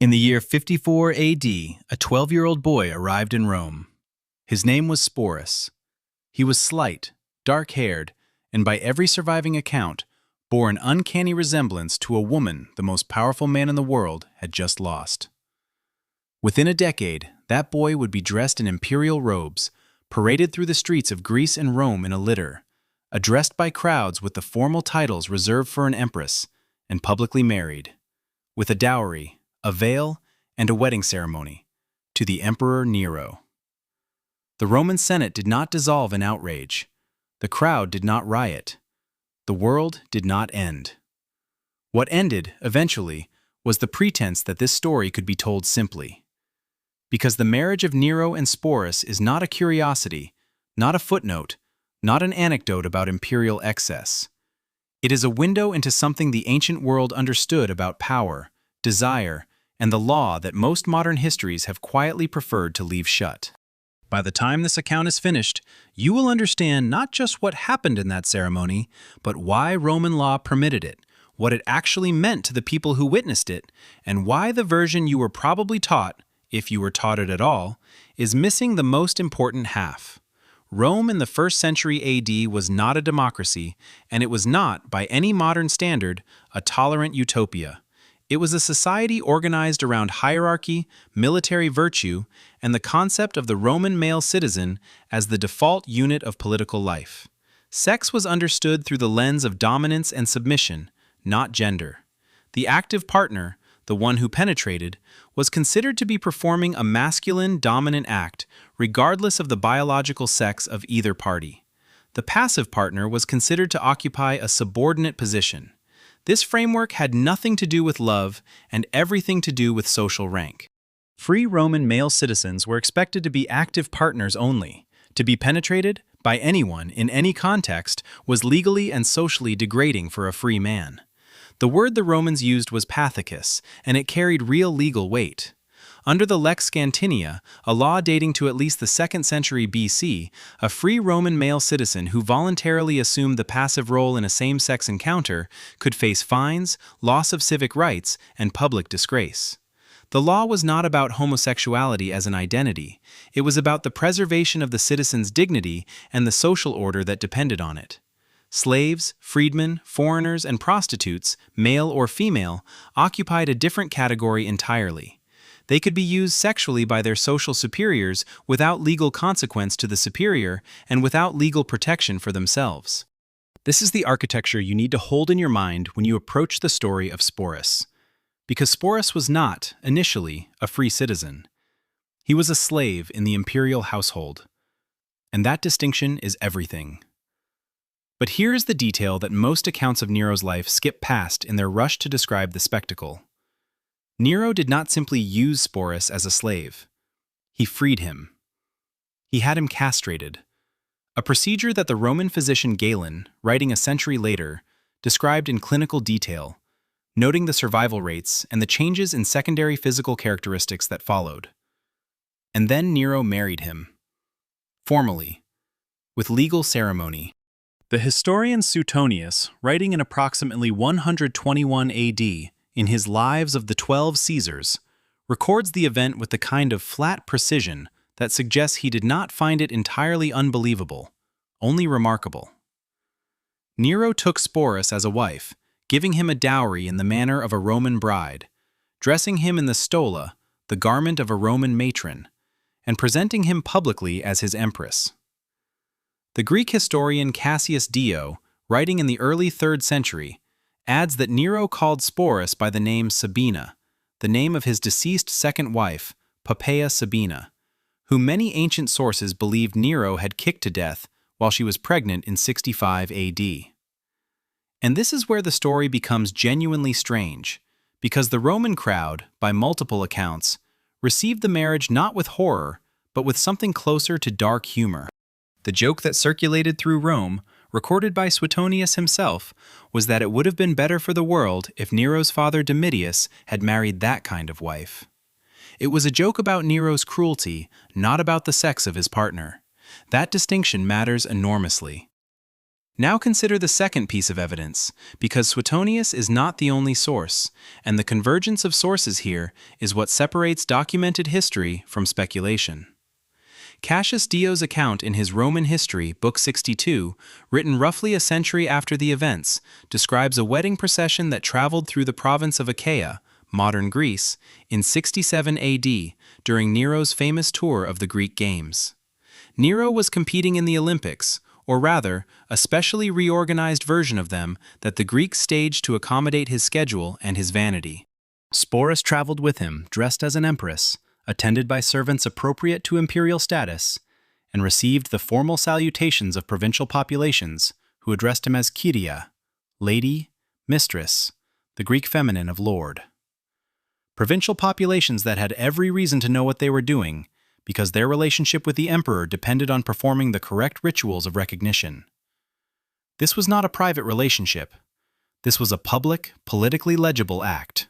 In the year 54 AD, a 12-year-old boy arrived in Rome. His name was Sporus. He was slight, dark-haired, and by every surviving account, bore an uncanny resemblance to a woman the most powerful man in the world had just lost. Within a decade, that boy would be dressed in imperial robes, paraded through the streets of Greece and Rome in a litter, addressed by crowds with the formal titles reserved for an empress, and publicly married, with a dowry, a veil, and a wedding ceremony, to the Emperor Nero. The Roman Senate did not dissolve in outrage. The crowd did not riot. The world did not end. What ended, eventually, was the pretense that this story could be told simply. Because the marriage of Nero and Sporus is not a curiosity, not a footnote, not an anecdote about imperial excess. It is a window into something the ancient world understood about power, desire, and the law that most modern histories have quietly preferred to leave shut. By the time this account is finished, you will understand not just what happened in that ceremony, but why Roman law permitted it, what it actually meant to the people who witnessed it, and why the version you were probably taught, if you were taught it at all, is missing the most important half. Rome in the 1st century AD was not a democracy, and it was not, by any modern standard, a tolerant utopia. It was a society organized around hierarchy, military virtue, and the concept of the Roman male citizen as the default unit of political life. Sex was understood through the lens of dominance and submission, not gender. The active partner, the one who penetrated, was considered to be performing a masculine, dominant act, regardless of the biological sex of either party. The passive partner was considered to occupy a subordinate position. This framework had nothing to do with love and everything to do with social rank. Free Roman male citizens were expected to be active partners only. To be penetrated by anyone in any context was legally and socially degrading for a free man. The word the Romans used was pathicus, and it carried real legal weight. Under the Lex Scantinia, a law dating to at least the 2nd century BC, a free Roman male citizen who voluntarily assumed the passive role in a same-sex encounter could face fines, loss of civic rights, and public disgrace. The law was not about homosexuality as an identity. It was about the preservation of the citizen's dignity and the social order that depended on it. Slaves, freedmen, foreigners, and prostitutes, male or female, occupied a different category entirely. They could be used sexually by their social superiors without legal consequence to the superior and without legal protection for themselves. This is the architecture you need to hold in your mind when you approach the story of Sporus. Because Sporus was not, initially, a free citizen. He was a slave in the imperial household. And that distinction is everything. But here is the detail that most accounts of Nero's life skip past in their rush to describe the spectacle. Nero did not simply use Sporus as a slave. He freed him. He had him castrated, a procedure that the Roman physician Galen, writing a century later, described in clinical detail, noting the survival rates and the changes in secondary physical characteristics that followed. And then Nero married him. Formally, with legal ceremony. The historian Suetonius, writing in approximately 121 AD, in his Lives of the 12 Caesars, records the event with the kind of flat precision that suggests he did not find it entirely unbelievable, only remarkable. Nero took Sporus as a wife, giving him a dowry in the manner of a Roman bride, dressing him in the stola, the garment of a Roman matron, and presenting him publicly as his empress. The Greek historian Cassius, writing in the early 3rd century, adds that Nero called Sporus by the name Sabina, the name of his deceased second wife, Poppaea Sabina, whom many ancient sources believed Nero had kicked to death while she was pregnant in 65 AD. And this is where the story becomes genuinely strange, because the Roman crowd, by multiple accounts, received the marriage not with horror, but with something closer to dark humor. The joke that circulated through Rome, recorded by Suetonius himself, was that it would have been better for the world if Nero's father Domitius had married that kind of wife. It was a joke about Nero's cruelty, not about the sex of his partner. That distinction matters enormously. Now consider the second piece of evidence, because Suetonius is not the only source, and the convergence of sources here is what separates documented history from speculation. Cassius Dio's account in his Roman History, Book 62, written roughly a century after the events, describes a wedding procession that traveled through the province of Achaia, modern Greece, in 67 AD during Nero's famous tour of the Greek Games. Nero was competing in the Olympics, or rather, a specially reorganized version of them that the Greeks staged to accommodate his schedule and his vanity. Sporus traveled with him, dressed as an empress, attended by servants appropriate to imperial status, and received the formal salutations of provincial populations who addressed him as Kyria, lady, mistress, the Greek feminine of lord. Provincial populations that had every reason to know what they were doing, because their relationship with the emperor depended on performing the correct rituals of recognition. This was not a private relationship. This was a public, politically legible act.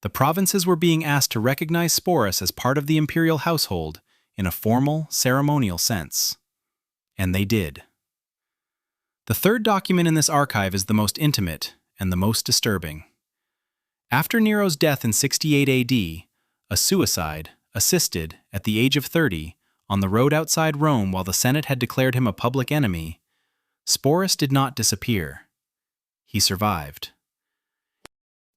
The provinces were being asked to recognize Sporus as part of the imperial household in a formal, ceremonial sense. And they did. The third document in this archive is the most intimate and the most disturbing. After Nero's death in 68 AD, a suicide, assisted, at the age of 30, on the road outside Rome while the Senate had declared him a public enemy, Sporus did not disappear. He survived.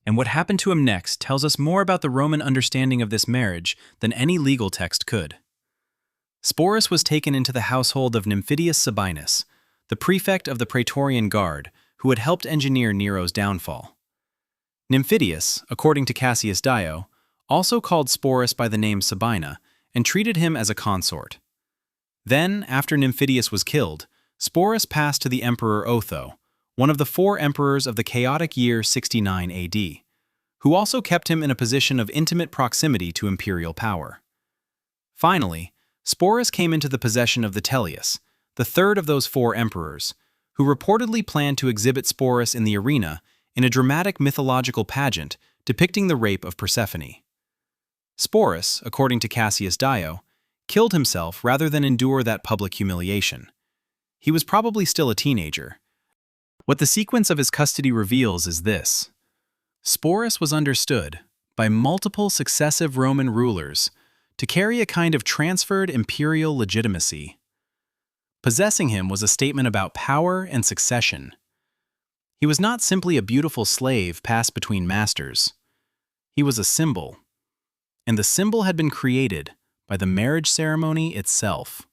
And what happened to him next tells us more about the Roman understanding of this marriage than any legal text could. Sporus was taken into the household of Nymphidius Sabinus, the prefect of the Praetorian Guard, who had helped engineer Nero's downfall. Nymphidius, according to Cassius Dio, also called Sporus by the name Sabina and treated him as a consort. Then, after Nymphidius was killed, Sporus passed to the Emperor Otho, one of the 4 emperors of the chaotic year 69 AD, who also kept him in a position of intimate proximity to imperial power. Finally, Sporus came into the possession of the Tellius, the third of those 4 emperors, who reportedly planned to exhibit Sporus in the arena in a dramatic mythological pageant depicting the rape of Persephone. Sporus, according to Cassius Dio, killed himself rather than endure that public humiliation. He was probably still a teenager. What the sequence of his custody reveals is this. Sporus was understood, by multiple successive Roman rulers, to carry a kind of transferred imperial legitimacy. Possessing him was a statement about power and succession. He was not simply a beautiful slave passed between masters. He was a symbol, and the symbol had been created by the marriage ceremony itself.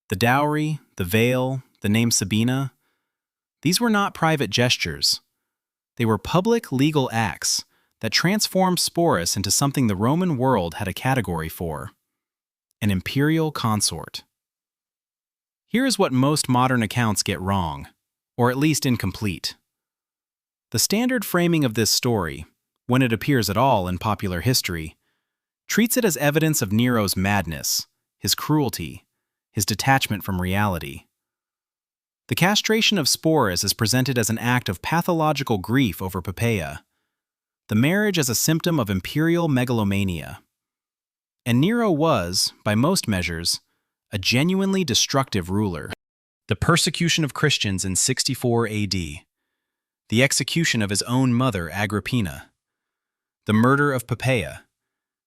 The dowry, the veil, the name Sabina, these were not private gestures. They were public legal acts that transformed Sporus into something the Roman world had a category for: an imperial consort. Here is what most modern accounts get wrong, or at least incomplete. The standard framing of this story, when it appears at all in popular history, treats it as evidence of Nero's madness, his cruelty, his detachment from reality. The castration of Sporus is presented as an act of pathological grief over Poppaea, the marriage as a symptom of imperial megalomania. And Nero was, by most measures, a genuinely destructive ruler. The persecution of Christians in 64 AD, the execution of his own mother Agrippina, the murder of Poppaea,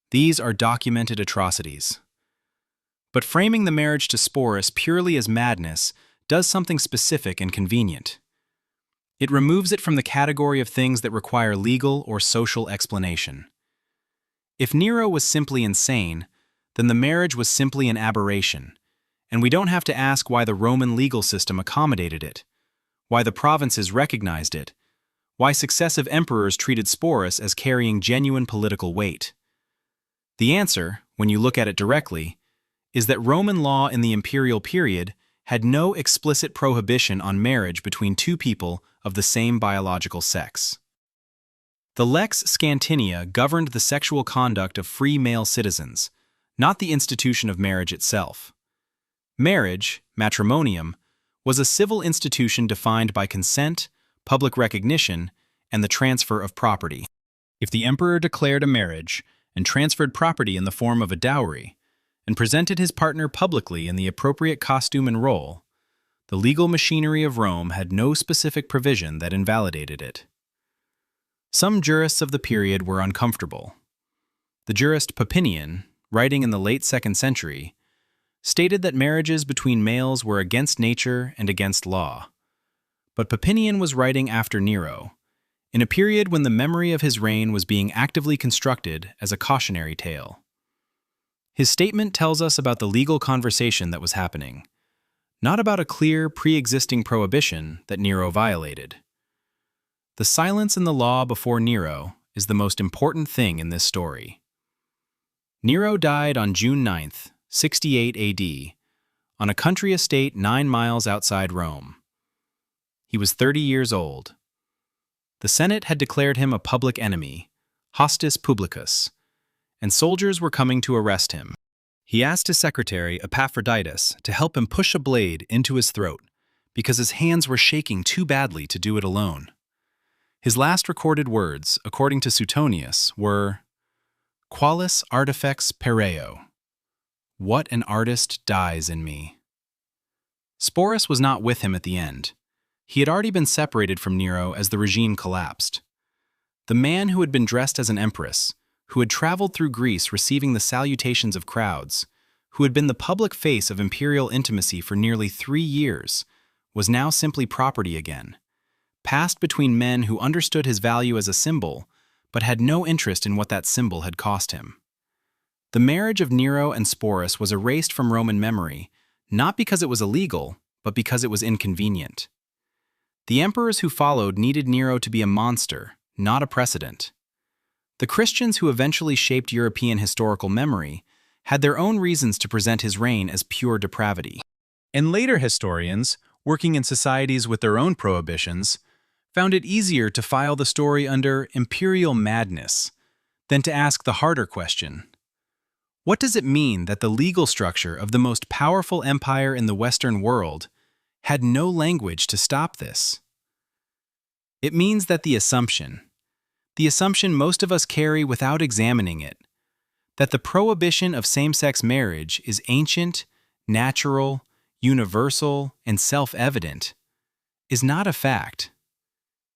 these are documented atrocities. But framing the marriage to Sporus purely as madness does something specific and convenient. It removes it from the category of things that require legal or social explanation. If Nero was simply insane, then the marriage was simply an aberration, and we don't have to ask why the Roman legal system accommodated it, why the provinces recognized it, why successive emperors treated Sporus as carrying genuine political weight. The answer, when you look at it directly, is that Roman law in the imperial period had no explicit prohibition on marriage between 2 people of the same biological sex. The Lex Scantinia governed the sexual conduct of free male citizens, not the institution of marriage itself. Marriage, matrimonium, was a civil institution defined by consent, public recognition, and the transfer of property. If the emperor declared a marriage and transferred property in the form of a dowry, and presented his partner publicly in the appropriate costume and role, The legal machinery of Rome had no specific provision that invalidated it. Some jurists of the period were uncomfortable. The jurist Papinian, writing in the late 2nd century, stated that marriages between males were against nature and against law. But Papinian was writing after Nero, in a period when the memory of his reign was being actively constructed as a cautionary tale. His statement tells us about the legal conversation that was happening, not about a clear, pre-existing prohibition that Nero violated. The silence in the law before Nero is the most important thing in this story. Nero died on June 9th, 68 AD, on a country estate 9 miles outside Rome. He was 30 years old. The Senate had declared him a public enemy, hostis publicus, and soldiers were coming to arrest him. He asked his secretary, Epaphroditus, to help him push a blade into his throat because his hands were shaking too badly to do it alone. His last recorded words, according to Suetonius, were, "Qualis artifex pereo." What an artist dies in me. Sporus was not with him at the end. He had already been separated from Nero as the regime collapsed. The man who had been dressed as an empress, who had traveled through Greece receiving the salutations of crowds, who had been the public face of imperial intimacy for nearly 3 years, was now simply property again, passed between men who understood his value as a symbol, but had no interest in what that symbol had cost him. The marriage of Nero and Sporus was erased from Roman memory, not because it was illegal, but because it was inconvenient. The emperors who followed needed Nero to be a monster, not a precedent. The Christians who eventually shaped European historical memory had their own reasons to present his reign as pure depravity. And later historians, working in societies with their own prohibitions, found it easier to file the story under imperial madness than to ask the harder question. What does it mean that the legal structure of the most powerful empire in the Western world had no language to stop this? It means that the assumption most of us carry without examining it, that the prohibition of same-sex marriage is ancient, natural, universal, and self-evident, is not a fact.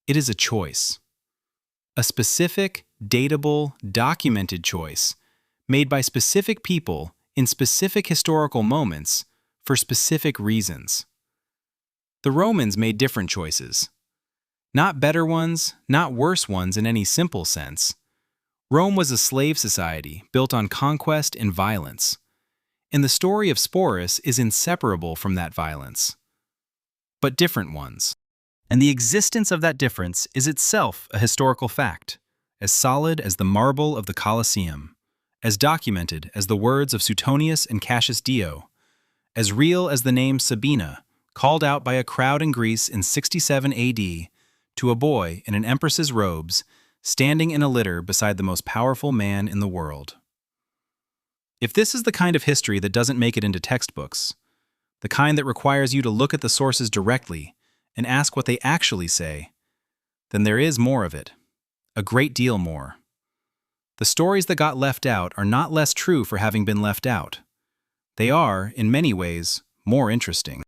It is a choice. A specific, datable, documented choice made by specific people in specific historical moments for specific reasons. The Romans made different choices. Not better ones, not worse ones in any simple sense. Rome was a slave society built on conquest and violence, and the story of Sporus is inseparable from that violence. But different ones. And the existence of that difference is itself a historical fact, as solid as the marble of the Colosseum, as documented as the words of Suetonius and Cassius, as real as the name Sabina, called out by a crowd in Greece in 67 AD, to a boy in an empress's robes, standing in a litter beside the most powerful man in the world. If this is the kind of history that doesn't make it into textbooks, the kind that requires you to look at the sources directly and ask what they actually say, then there is more of it, a great deal more. The stories that got left out are not less true for having been left out. They are, in many ways, more interesting.